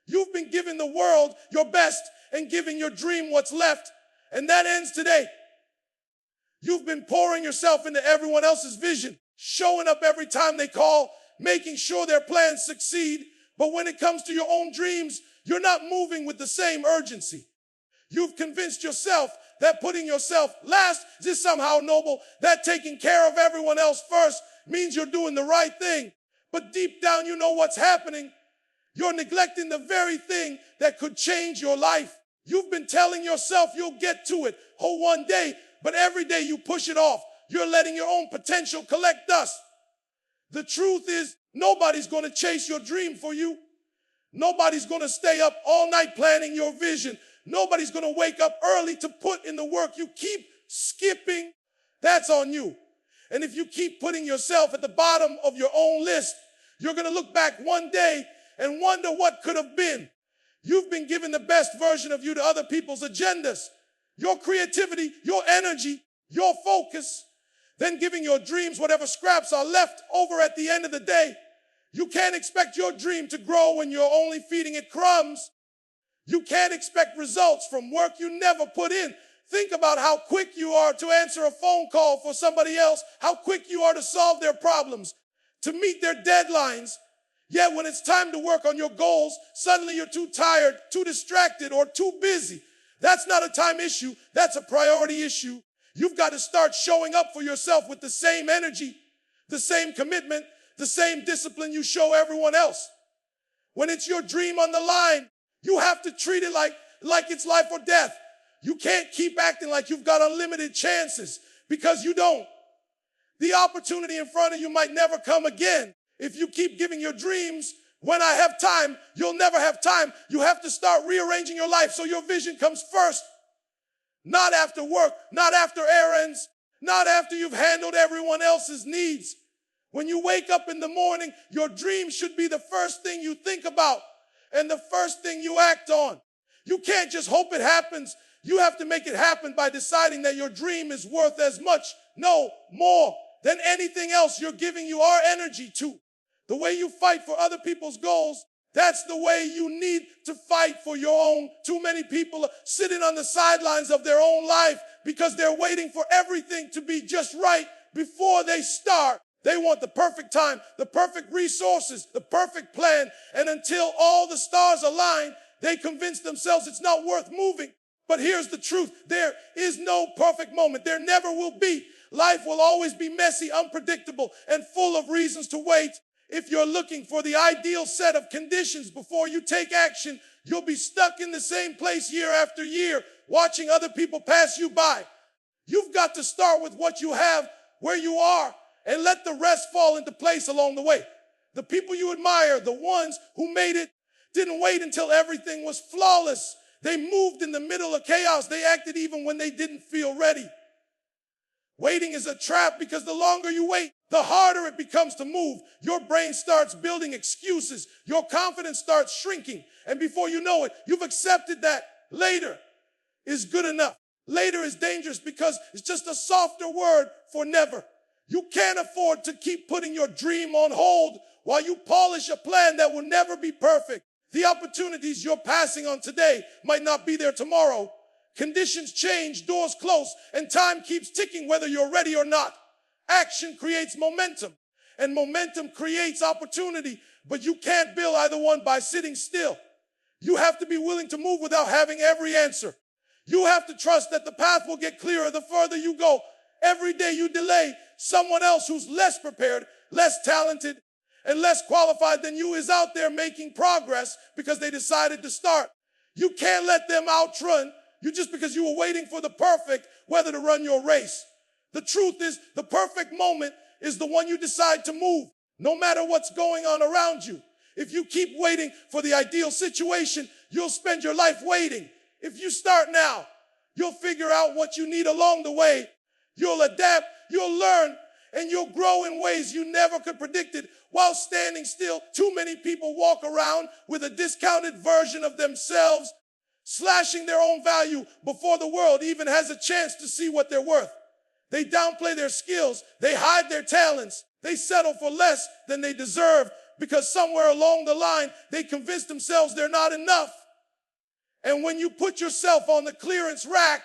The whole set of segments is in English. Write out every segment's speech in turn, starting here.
You've been giving the world your best and giving your dream what's left, and that ends today. You've been pouring yourself into everyone else's vision, showing up every time they call, making sure their plans succeed. But when it comes to your own dreams, you're not moving with the same urgency. You've convinced yourself that putting yourself last is somehow noble, that taking care of everyone else first means you're doing the right thing. But deep down, you know what's happening. You're neglecting the very thing that could change your life. You've been telling yourself you'll get to it, one day, but every day you push it off. You're letting your own potential collect dust. The truth is, nobody's going to chase your dream for you. Nobody's going to stay up all night planning your vision. Nobody's going to wake up early to put in the work. You keep skipping, that's on you. And if you keep putting yourself at the bottom of your own list, you're going to look back one day and wonder what could have been. You've been giving the best version of you to other people's agendas, your creativity, your energy, your focus, then giving your dreams whatever scraps are left over at the end of the day. You can't expect your dream to grow when you're only feeding it crumbs. You can't expect results from work you never put in. Think about how quick you are to answer a phone call for somebody else, how quick you are to solve their problems, to meet their deadlines. Yet when it's time to work on your goals, suddenly you're too tired, too distracted, or too busy. That's not a time issue. That's a priority issue. You've got to start showing up for yourself with the same energy, the same commitment, the same discipline you show everyone else. When it's your dream on the line, you have to treat it like it's life or death. You can't keep acting like you've got unlimited chances, because you don't. The opportunity in front of you might never come again. If you keep giving your dreams, when I have time, you'll never have time. You have to start rearranging your life so your vision comes first. Not after work, not after errands, not after you've handled everyone else's needs. When you wake up in the morning, your dream should be the first thing you think about and the first thing you act on. You can't just hope it happens. You have to make it happen by deciding that your dream is worth as much, no more, than anything else you're giving your energy to. The way you fight for other people's goals, that's the way you need to fight for your own. Too many people are sitting on the sidelines of their own life because they're waiting for everything to be just right before they start. They want the perfect time, the perfect resources, the perfect plan. And until all the stars align, they convince themselves it's not worth moving. But here's the truth. There is no perfect moment. There never will be. Life will always be messy, unpredictable, and full of reasons to wait. If you're looking for the ideal set of conditions before you take action, you'll be stuck in the same place year after year, watching other people pass you by. You've got to start with what you have, where you are, and let the rest fall into place along the way. The people you admire, the ones who made it, didn't wait until everything was flawless. They moved in the middle of chaos. They acted even when they didn't feel ready. Waiting is a trap, because the longer you wait, the harder it becomes to move. Your brain starts building excuses. Your confidence starts shrinking. And before you know it, you've accepted that later is good enough. Later is dangerous because it's just a softer word for never. You can't afford to keep putting your dream on hold while you polish a plan that will never be perfect. The opportunities you're passing on today might not be there tomorrow. Conditions change, doors close, and time keeps ticking whether you're ready or not. Action creates momentum, and momentum creates opportunity, but you can't build either one by sitting still. You have to be willing to move without having every answer. You have to trust that the path will get clearer the further you go. Every day you delay, someone else who's less prepared, less talented, and less qualified than you is out there making progress because they decided to start. You can't let them outrun you just because you were waiting for the perfect weather to run your race. The truth is, the perfect moment is the one you decide to move, no matter what's going on around you. If you keep waiting for the ideal situation, you'll spend your life waiting. If you start now, you'll figure out what you need along the way. You'll adapt, you'll learn, and you'll grow in ways you never could predict it. While standing still, too many people walk around with a discounted version of themselves, slashing their own value before the world even has a chance to see what they're worth. They downplay their skills. They hide their talents. They settle for less than they deserve because somewhere along the line, they convince themselves they're not enough. And when you put yourself on the clearance rack,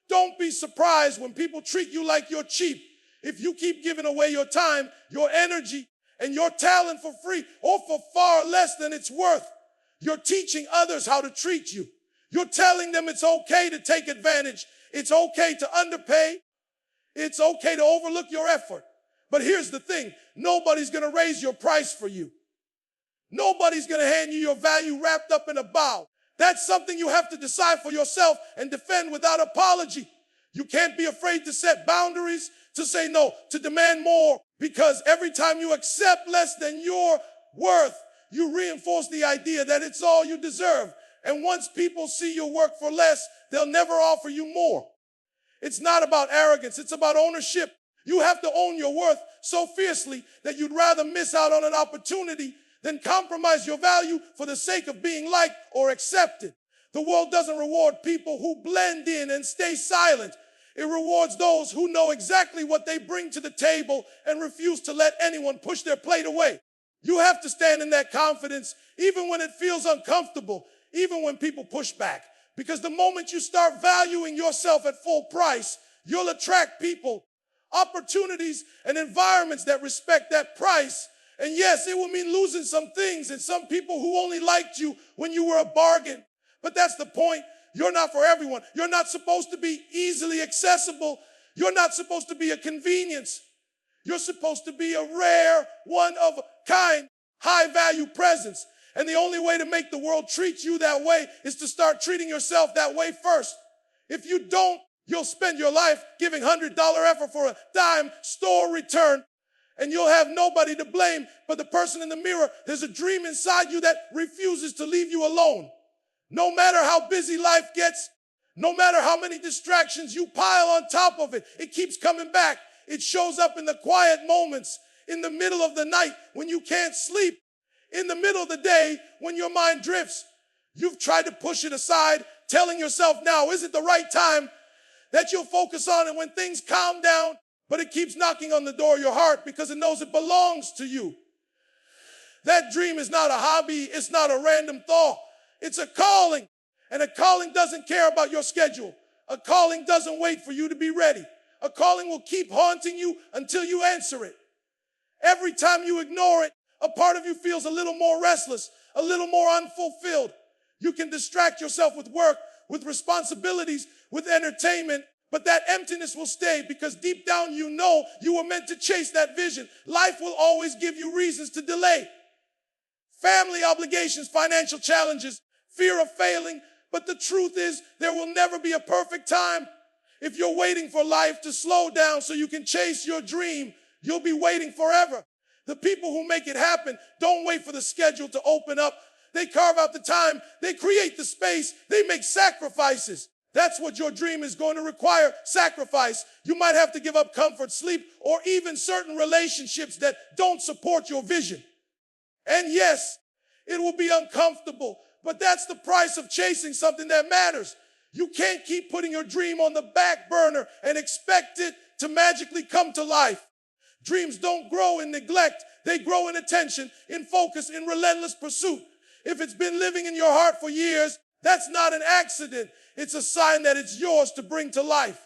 don't be surprised when people treat you like you're cheap. If you keep giving away your time, your energy, and your talent for free or for far less than it's worth, you're teaching others how to treat you. You're telling them it's okay to take advantage. It's okay to underpay. It's okay to overlook your effort. But here's the thing. Nobody's going to raise your price for you. Nobody's going to hand you your value wrapped up in a bow. That's something you have to decide for yourself and defend without apology. You can't be afraid to set boundaries, to say no, to demand more, because every time you accept less than your worth, you reinforce the idea that it's all you deserve. And once people see your work for less, they'll never offer you more. It's not about arrogance. It's about ownership. You have to own your worth so fiercely that you'd rather miss out on an opportunity than compromise your value for the sake of being liked or accepted. The world doesn't reward people who blend in and stay silent. It rewards those who know exactly what they bring to the table and refuse to let anyone push their plate away. You have to stand in that confidence even when it feels uncomfortable, even when people push back. Because the moment you start valuing yourself at full price, you'll attract people, opportunities, and environments that respect that price. And yes, it will mean losing some things and some people who only liked you when you were a bargain. But that's the point. You're not for everyone. You're not supposed to be easily accessible. You're not supposed to be a convenience. You're supposed to be a rare, one of a kind, high-value presence. And the only way to make the world treat you that way is to start treating yourself that way first. If you don't, you'll spend your life giving $100 effort for a dime store return, and you'll have nobody to blame but the person in the mirror. There's a dream inside you that refuses to leave you alone. No matter how busy life gets, no matter how many distractions you pile on top of it, it keeps coming back. It shows up in the quiet moments, in the middle of the night when you can't sleep, in the middle of the day when your mind drifts. You've tried to push it aside, telling yourself now isn't the right time, that you'll focus on it when things calm down, but it keeps knocking on the door of your heart because it knows it belongs to you. That dream is not a hobby. It's not a random thought. It's a calling, and a calling doesn't care about your schedule. A calling doesn't wait for you to be ready. A calling will keep haunting you until you answer it. Every time you ignore it, a part of you feels a little more restless, a little more unfulfilled. You can distract yourself with work, with responsibilities, with entertainment, but that emptiness will stay because deep down you know you were meant to chase that vision. Life will always give you reasons to delay. Family obligations, financial challenges, fear of failing, but the truth is there will never be a perfect time. If you're waiting for life to slow down so you can chase your dream, you'll be waiting forever. The people who make it happen don't wait for the schedule to open up. They carve out the time. They create the space. They make sacrifices. That's what your dream is going to require, sacrifice. You might have to give up comfort, sleep, or even certain relationships that don't support your vision. And yes, it will be uncomfortable, but that's the price of chasing something that matters. You can't keep putting your dream on the back burner and expect it to magically come to life. Dreams don't grow in neglect. They grow in attention, in focus, in relentless pursuit. If it's been living in your heart for years, that's not an accident. It's a sign that it's yours to bring to life.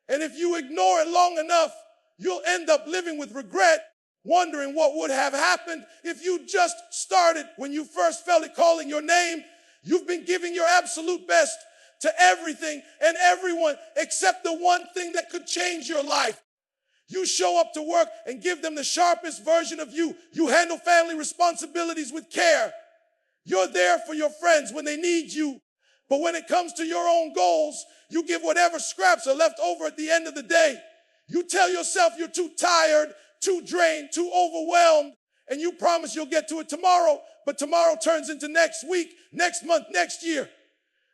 And if you ignore it long enough, you'll end up living with regret, wondering what would have happened if you just started when you first felt it calling your name. You've been giving your absolute best to everything and everyone except the one thing that could change your life. You show up to work and give them the sharpest version of you. You handle family responsibilities with care. You're there for your friends when they need you. But when it comes to your own goals, you give whatever scraps are left over at the end of the day. You tell yourself you're too tired, too drained, too overwhelmed, and you promise you'll get to it tomorrow, but tomorrow turns into next week, next month, next year.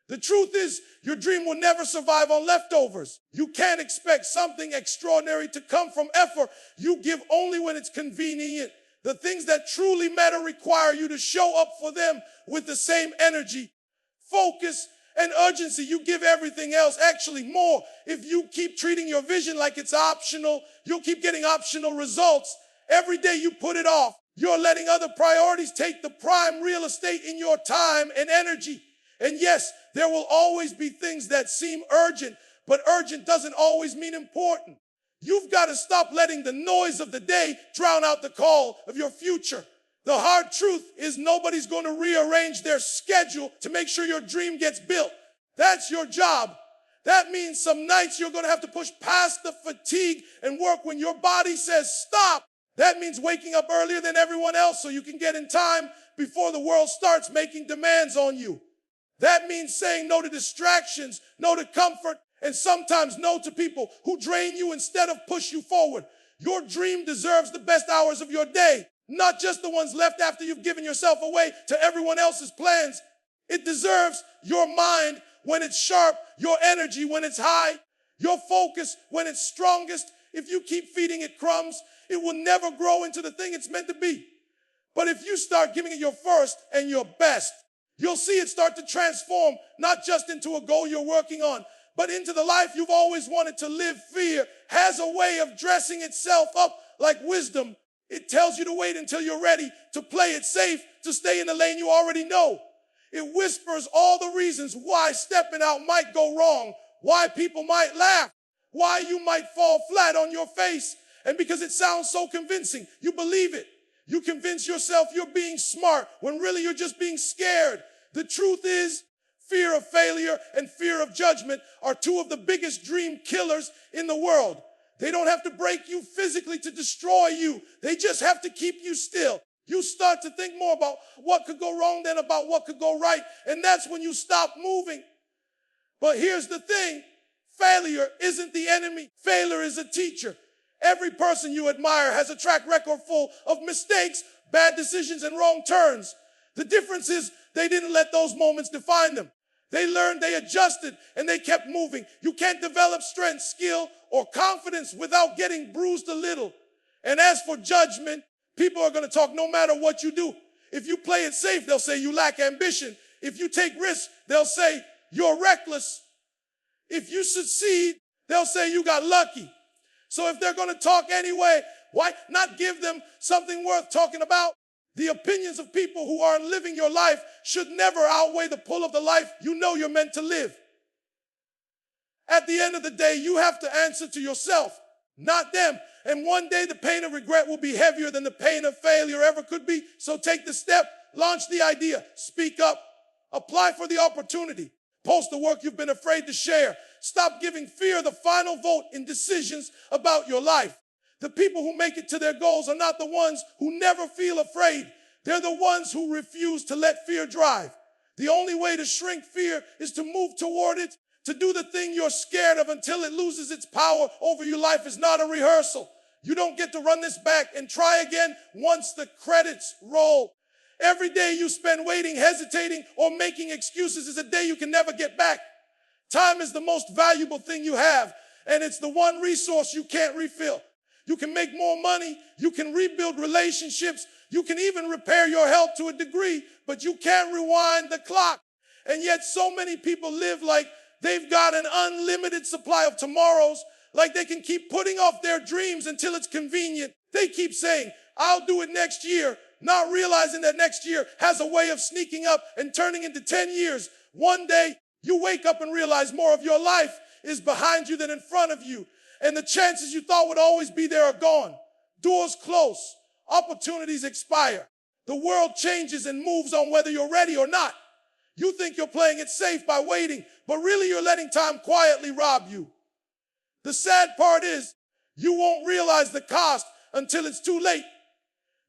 The truth is, your dream will never survive on leftovers. You can't expect something extraordinary to come from effort you give only when it's convenient. The things that truly matter require you to show up for them with the same energy, focus, and urgency you give everything else, actually more. If you keep treating your vision like it's optional, you'll keep getting optional results. Every day you put it off, You're letting other priorities take the prime real estate in your time and energy. And yes, there will always be things that seem urgent, but urgent doesn't always mean important. You've got to stop letting the noise of the day drown out the call of your future. The hard truth is nobody's going to rearrange their schedule to make sure your dream gets built. That's your job. That means some nights you're going to have to push past the fatigue and work when your body says stop. That means waking up earlier than everyone else so you can get in time before the world starts making demands on you. That means saying no to distractions, no to comfort, and sometimes no to people who drain you instead of push you forward. Your dream deserves the best hours of your day, not just the ones left after you've given yourself away to everyone else's plans. It deserves your mind when it's sharp, your energy when it's high, your focus when it's strongest. If you keep feeding it crumbs, it will never grow into the thing it's meant to be. But if you start giving it your first and your best, you'll see it start to transform, not just into a goal you're working on, but into the life you've always wanted to live. Fear has a way of dressing itself up like wisdom. It tells you to wait until you're ready, to play it safe, to stay in the lane you already know. It whispers all the reasons why stepping out might go wrong, why people might laugh, why you might fall flat on your face. And because it sounds so convincing, you believe it. You convince yourself you're being smart when really you're just being scared. The truth is, fear of failure and fear of judgment are two of the biggest dream killers in the world. They don't have to break you physically to destroy you. They just have to keep you still. You start to think more about what could go wrong than about what could go right. And that's when you stop moving. But here's the thing. Failure isn't the enemy. Failure is a teacher. Every person you admire has a track record full of mistakes, bad decisions, and wrong turns. The difference is they didn't let those moments define them. They learned, they adjusted, and they kept moving. You can't develop strength, skill, or confidence without getting bruised a little. And as for judgment, people are going to talk no matter what you do. If you play it safe, they'll say you lack ambition. If you take risks, they'll say you're reckless. If you succeed, they'll say you got lucky. So if they're going to talk anyway, why not give them something worth talking about? The opinions of people who aren't living your life should never outweigh the pull of the life you know you're meant to live. At the end of the day, you have to answer to yourself, not them. And one day the pain of regret will be heavier than the pain of failure ever could be. So take the step, launch the idea, speak up, apply for the opportunity, post the work you've been afraid to share. Stop giving fear the final vote in decisions about your life. The people who make it to their goals are not the ones who never feel afraid. They're the ones who refuse to let fear drive. The only way to shrink fear is to move toward it, to do the thing you're scared of until it loses its power over your life. Is not a rehearsal. You don't get to run this back and try again once the credits roll. Every day you spend waiting, hesitating, or making excuses is a day you can never get back. Time is the most valuable thing you have, and it's the one resource you can't refill. You can make more money, you can rebuild relationships, you can even repair your health to a degree, but you can't rewind the clock. And yet so many people live like they've got an unlimited supply of tomorrows, like they can keep putting off their dreams until it's convenient. They keep saying, I'll do it next year, not realizing that next year has a way of sneaking up and turning into 10 years. One day, you wake up and realize more of your life is behind you than in front of you. And the chances you thought would always be there are gone. Doors close. Opportunities expire. The world changes and moves on whether you're ready or not. You think you're playing it safe by waiting, but really you're letting time quietly rob you. The sad part is you won't realize the cost until it's too late.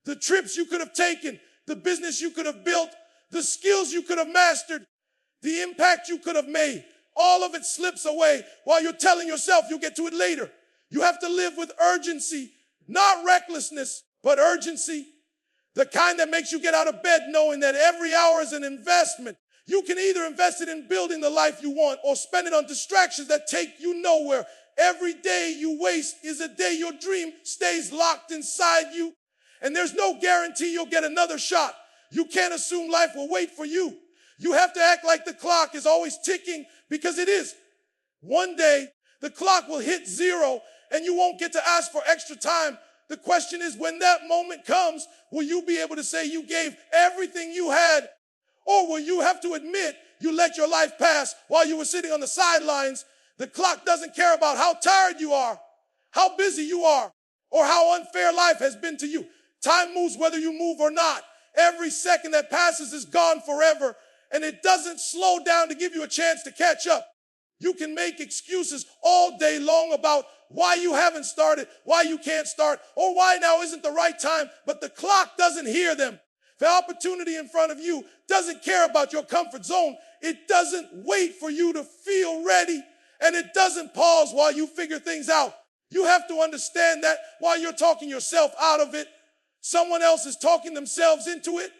The trips you could have taken, the business you could have built, the skills you could have mastered, the impact you could have made, all of it slips away while you're telling yourself you'll get to it later. You have to live with urgency, not recklessness, but urgency. The kind that makes you get out of bed knowing that every hour is an investment. You can either invest it in building the life you want or spend it on distractions that take you nowhere. Every day you waste is a day your dream stays locked inside you. And there's no guarantee you'll get another shot. You can't assume life will wait for you. You have to act like the clock is always ticking, because it is. One day, the clock will hit zero and you won't get to ask for extra time. The question is, when that moment comes, will you be able to say you gave everything you had, or will you have to admit you let your life pass while you were sitting on the sidelines? The clock doesn't care about how tired you are, how busy you are, or how unfair life has been to you. Time moves whether you move or not. Every second that passes is gone forever, and it doesn't slow down to give you a chance to catch up. You can make excuses all day long about why you haven't started, why you can't start, or why now isn't the right time, but the clock doesn't hear them. The opportunity in front of you doesn't care about your comfort zone. It doesn't wait for you to feel ready, and it doesn't pause while you figure things out. You have to understand that while you're talking yourself out of it, someone else is talking themselves into it,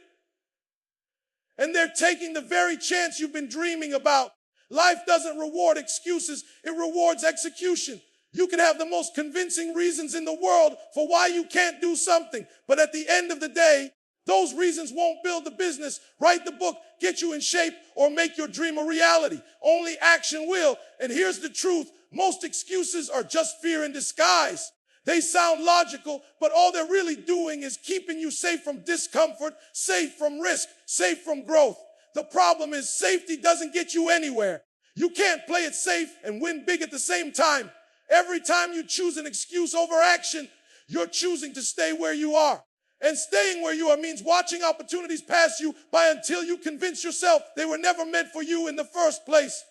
and they're taking the very chance you've been dreaming about. Life doesn't reward excuses, it rewards execution. You can have the most convincing reasons in the world for why you can't do something, but at the end of the day, those reasons won't build the business, write the book, get you in shape, or make your dream a reality. Only action will. And here's the truth. Most excuses are just fear in disguise. They sound logical, but all they're really doing is keeping you safe from discomfort, safe from risk, safe from growth. The problem is safety doesn't get you anywhere. You can't play it safe and win big at the same time. Every time you choose an excuse over action, you're choosing to stay where you are. And staying where you are means watching opportunities pass you by until you convince yourself they were never meant for you in the first place.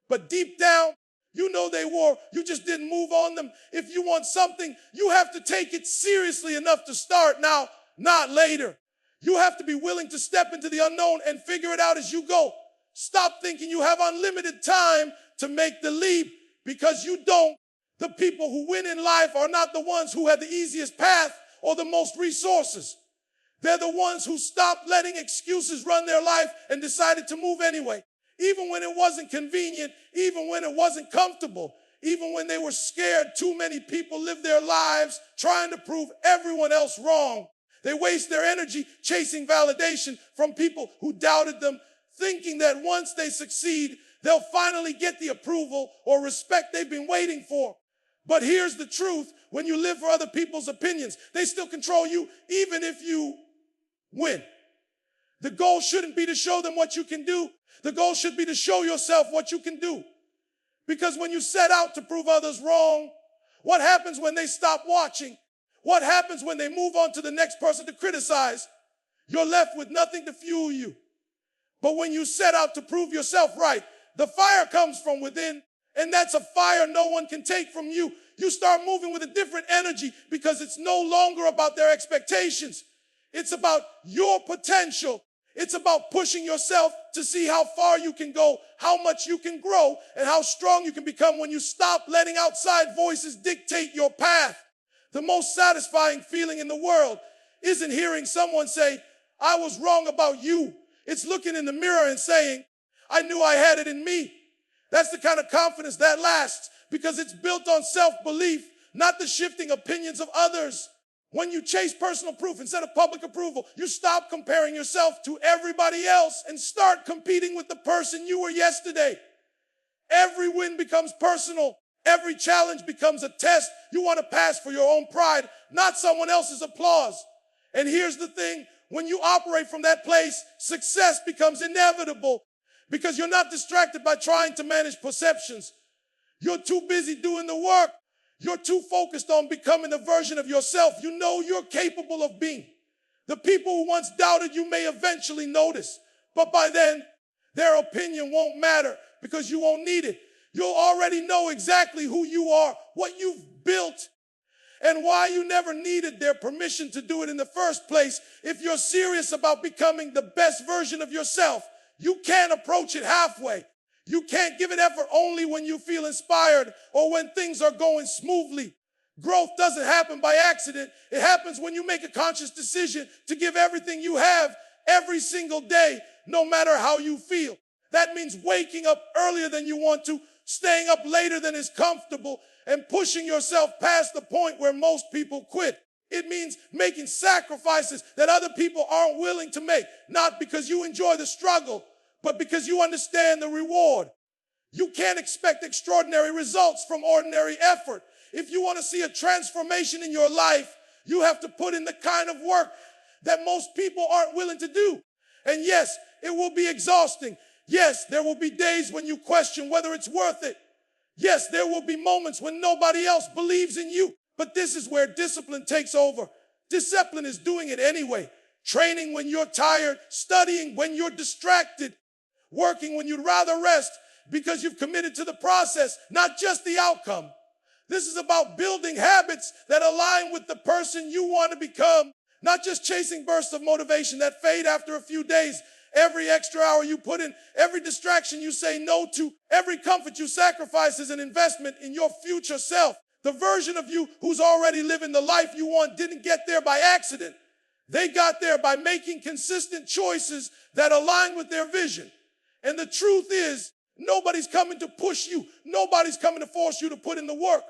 But deep down, you know they were. You just didn't move on them. If you want something, you have to take it seriously enough to start now, not later. You have to be willing to step into the unknown and figure it out as you go. Stop thinking you have unlimited time to make the leap, because you don't. The people who win in life are not the ones who had the easiest path or the most resources. They're the ones who stopped letting excuses run their life and decided to move anyway. Even when it wasn't convenient, even when it wasn't comfortable, even when they were scared. Too many people live their lives trying to prove everyone else wrong. They waste their energy chasing validation from people who doubted them, thinking that once they succeed, they'll finally get the approval or respect they've been waiting for. But here's the truth. When you live for other people's opinions, they still control you even if you win. The goal shouldn't be to show them what you can do. The goal should be to show yourself what you can do. Because when you set out to prove others wrong, what happens when they stop watching? What happens when they move on to the next person to criticize? You're left with nothing to fuel you. But when you set out to prove yourself right, the fire comes from within, and that's a fire no one can take from you. You start moving with a different energy because it's no longer about their expectations. It's about your potential. It's about pushing yourself to see how far you can go, how much you can grow, and how strong you can become when you stop letting outside voices dictate your path. The most satisfying feeling in the world isn't hearing someone say, "I was wrong about you." It's looking in the mirror and saying, "I knew I had it in me." That's the kind of confidence that lasts, because it's built on self-belief, not the shifting opinions of others. When you chase personal proof instead of public approval, you stop comparing yourself to everybody else and start competing with the person you were yesterday. Every win becomes personal. Every challenge becomes a test you want to pass for your own pride, not someone else's applause. And here's the thing. When you operate from that place, success becomes inevitable, because you're not distracted by trying to manage perceptions. You're too busy doing the work. You're too focused on becoming the version of yourself you know you're capable of being. The people who once doubted you may eventually notice, but by then, their opinion won't matter, because you won't need it. You'll already know exactly who you are, what you've built, and why you never needed their permission to do it in the first place. If you're serious about becoming the best version of yourself, you can't approach it halfway. You can't give it effort only when you feel inspired or when things are going smoothly. Growth doesn't happen by accident. It happens when you make a conscious decision to give everything you have every single day, no matter how you feel. That means waking up earlier than you want to, staying up later than is comfortable, and pushing yourself past the point where most people quit. It means making sacrifices that other people aren't willing to make, not because you enjoy the struggle, but because you understand the reward. You can't expect extraordinary results from ordinary effort. If you want to see a transformation in your life, you have to put in the kind of work that most people aren't willing to do. And yes, it will be exhausting. Yes, there will be days when you question whether it's worth it. Yes, there will be moments when nobody else believes in you. But this is where discipline takes over. Discipline is doing it anyway. Training when you're tired, studying when you're distracted, working when you'd rather rest because you've committed to the process, not just the outcome. This is about building habits that align with the person you want to become, not just chasing bursts of motivation that fade after a few days. Every extra hour you put in, every distraction you say no to, every comfort you sacrifice is an investment in your future self. The version of you who's already living the life you want didn't get there by accident. They got there by making consistent choices that align with their vision. And the truth is, nobody's coming to push you. Nobody's coming to force you to put in the work.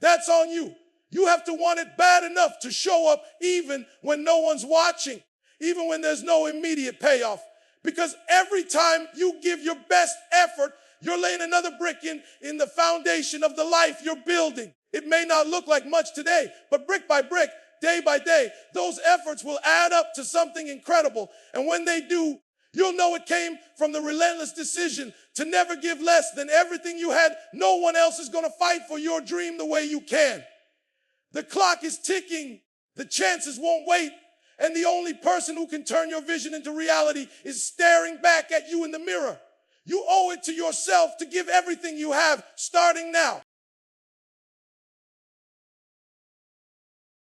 That's on you. You have to want it bad enough to show up even when no one's watching, even when there's no immediate payoff. Because every time you give your best effort, you're laying another brick in the foundation of the life you're building. It may not look like much today, but brick by brick, day by day, those efforts will add up to something incredible. And when they do, you'll know it came from the relentless decision to never give less than everything you had. No one else is going to fight for your dream the way you can. The clock is ticking. The chances won't wait. And the only person who can turn your vision into reality is staring back at you in the mirror. You owe it to yourself to give everything you have starting now.